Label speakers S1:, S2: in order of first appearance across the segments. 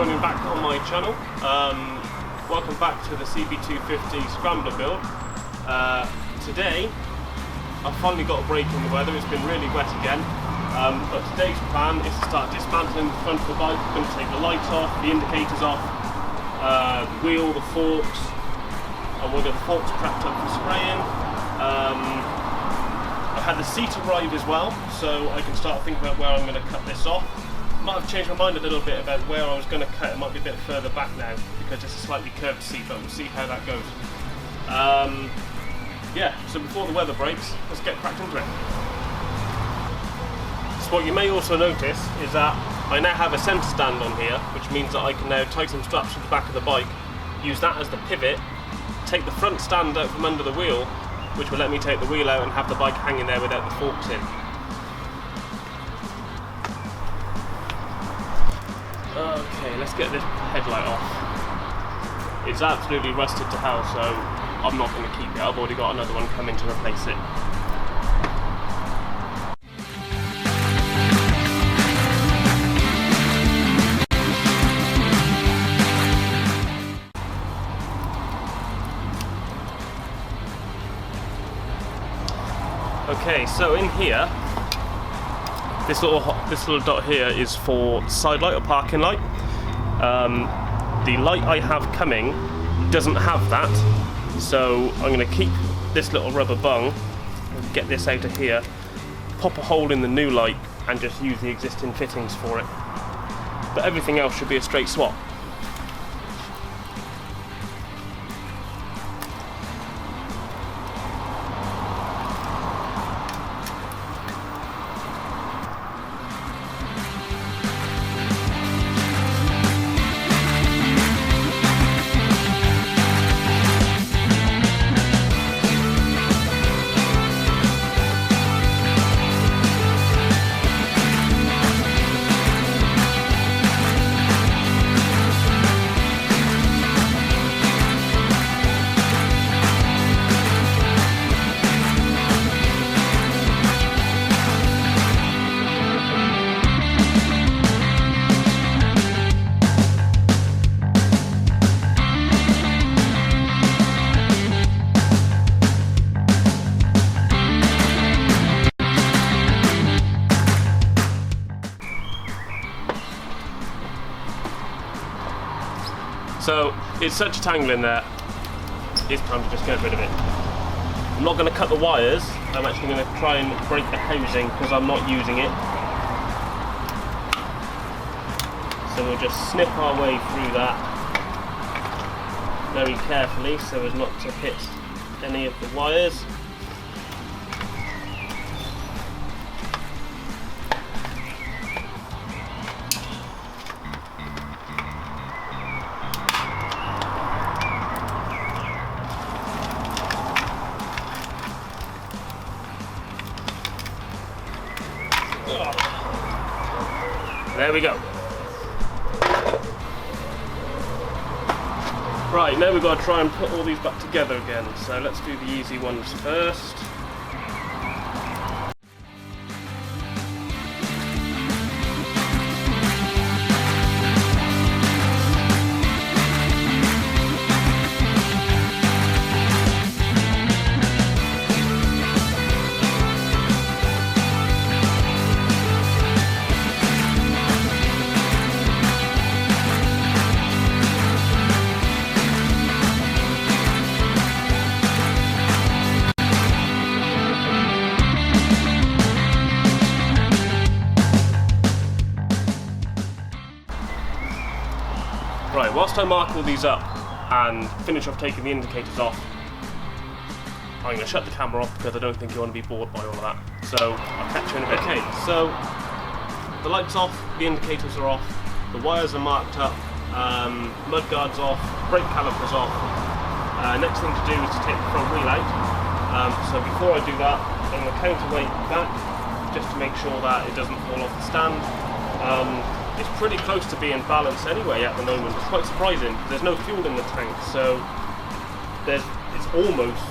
S1: joining back on my channel. Welcome back to the cb250 scrambler build. Today I've finally got a break in the weather. It's been really wet again, but today's plan is to start dismantling the front of the bike. I'm going to take the lights off, the indicators off, the wheel, the forks, and we'll get the forks prepped up for spraying. I've had the seat arrive as well, so I can start thinking about where I'm going to cut this off. Might have changed my mind a little bit about where I was going to cut. It might be a bit further back now because it's a slightly curved seat, but we'll see how that goes. Yeah, so before the weather breaks, let's get cracked into it. So what you may also notice is that I now have a centre stand on here, which means that I can now tie some straps to the back of the bike, use that as the pivot, take the front stand out from under the wheel, which will let me take the wheel out and have the bike hanging there without the forks in. Okay, let's get this headlight off. It's absolutely rusted to hell, so I'm not going to keep it. I've already got another one coming to replace it. Okay, so in here, this little dot here is for side light or parking light. The light I have coming doesn't have that, so I'm going to keep this little rubber bung, get this out of here, pop a hole in the new light and just use the existing fittings for it. But everything else should be a straight swap. So it's such a tangle in there, it's time to just get rid of it. I'm not going to cut the wires, I'm actually going to try and break the housing because I'm not using it. So we'll just snip our way through that very carefully so as not to hit any of the wires. There we go. Right, now we've got to try and put all these back together again. So let's do the easy ones first. Right, whilst I mark all these up and finish off taking the indicators off, I'm going to shut the camera off because I don't think you want to be bored by all of that. So I'll catch you in a bit. Okay, so the light's off, the indicators are off, the wires are marked up, mudguard's off, brake calipers off. Next thing to do is to take the front wheel out. So before I do that, I'm going to counterweight back just to make sure that it doesn't fall off the stand. It's pretty close to being balanced anyway at the moment. It's quite surprising. There's no fuel in the tank, so it's almost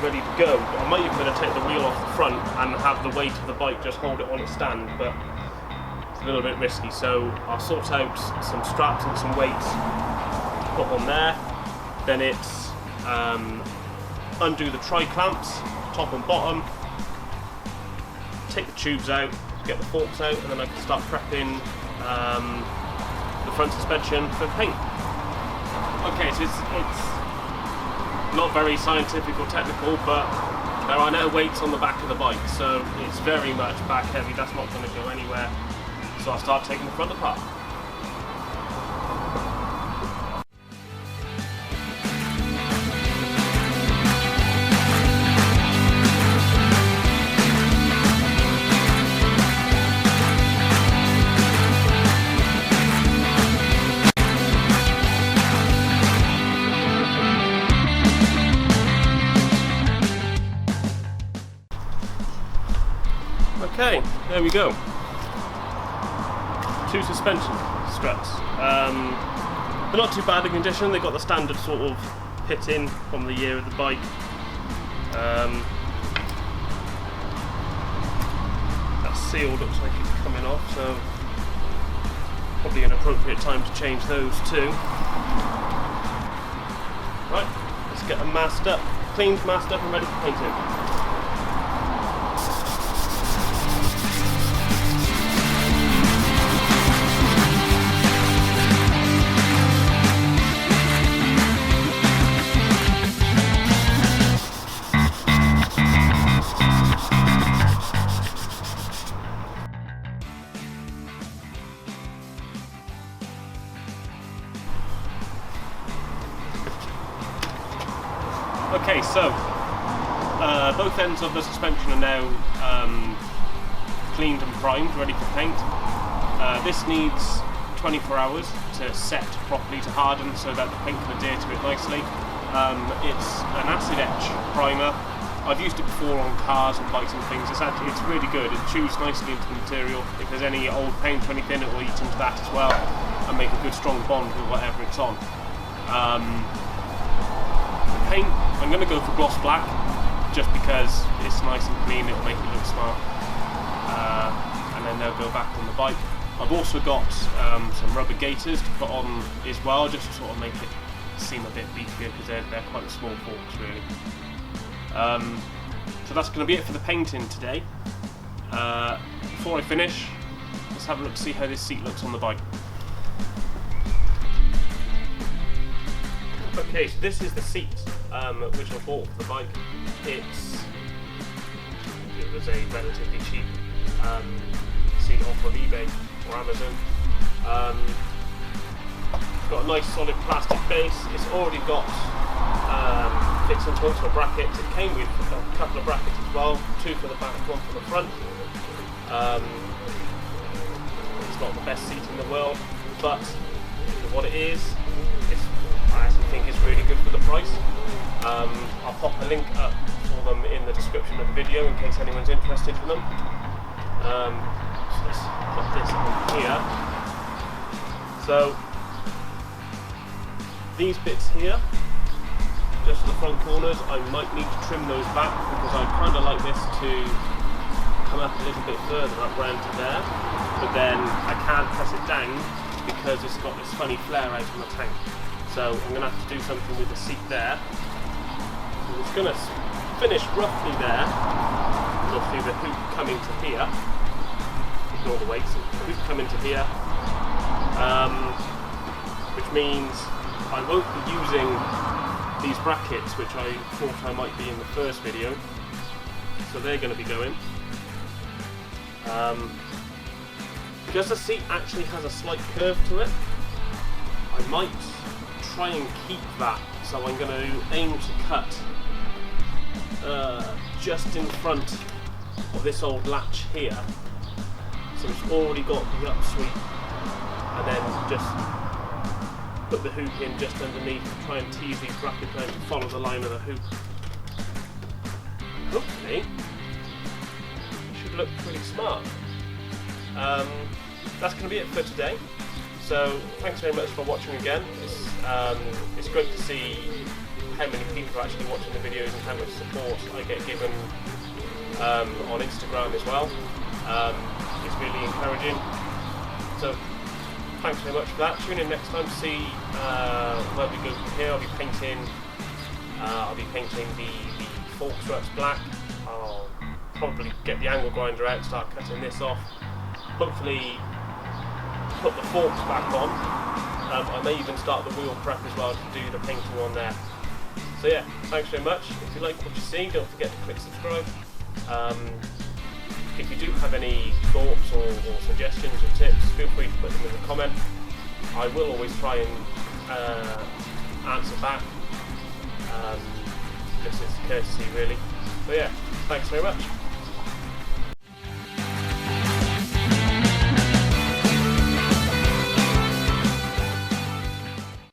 S1: ready to go. I might even take the wheel off the front and have the weight of the bike just hold it on its stand, but it's a little bit risky, so I'll sort out some straps and some weights to put on there. Then it's undo the tri-clamps, top and bottom, take the tubes out, get the forks out, and then I can start prepping the front suspension for paint. Okay, so it's not very scientific or technical, but there are no weights on the back of the bike, so it's very much back heavy. That's not going to go anywhere. So I'll start taking the front apart. Okay, there we go. 2 suspension struts. They're not too bad in condition. They've got the standard sort of pitting from the year of the bike. That seal looks like it's coming off, so probably an appropriate time to change those too. Right, let's get them masked up, cleaned, masked up and ready for painting. Okay, so both ends of the suspension are now cleaned and primed, ready for paint. This needs 24 hours to set properly, to harden, so that the paint can adhere to it nicely. It's an acid etch primer. I've used it before on cars and bikes and things. It's really good. It chews nicely into the material. If there's any old paint or anything, it will eat into that as well and make a good strong bond with whatever it's on. Paint, I'm going to go for gloss black just because it's nice and clean, it'll make it look smart, and then they'll go back on the bike. I've also got some rubber gaiters to put on as well, just to sort of make it seem a bit beefier, because they're quite small forks really. So that's going to be it for the painting today. Before I finish, let's have a look to see how this seat looks on the bike. Okay, so this is the seat which I bought for the bike. It was a relatively cheap seat off of eBay or Amazon. It's got a nice solid plastic base. It's already got fits and points for brackets. It came with a couple of brackets as well, 2 for the back, 1 for the front. It's not the best seat in the world, but for what it is, I actually think it's really good for the price. I'll pop a link up for them in the description of the video in case anyone's interested in them. So let's put this on here. So these bits here, just the front corners, I might need to trim those back because I kind of like this to come up a little bit further up round to there, but then I can't press it down because it's got this funny flare out on the tank. So I'm going to have to do something with the seat there. So it's going to finish roughly there. You'll see the hoop coming to here. Ignore the weights. The hoop coming to here. Which means I won't be using these brackets, which I thought I might be in the first video. So they're going to be going. Because the seat actually has a slight curve to it, I might try and keep that, so I'm going to aim to cut just in front of this old latch here, so it's already got the upsweep, and then just put the hoop in just underneath and try and tease these brackets down to follow the line of the hoop. Hopefully it should look pretty smart. That's going to be it for today. So thanks very much for watching again. It's great to see how many people are actually watching the videos and how much support I get given on Instagram as well. It's really encouraging. So thanks very much for that. Tune in next time to see where we go from here. I'll be painting the fork struts black. I'll probably get the angle grinder out, start cutting this off. Hopefully put the forks back on. I may even start the wheel prep as well to do the painting on there. So yeah, thanks very much. If you like what you see, don't forget to click subscribe. If you do have any thoughts or suggestions or tips, feel free to put them in the comment. I will always try and answer back. This is courtesy really. So yeah, thanks very much.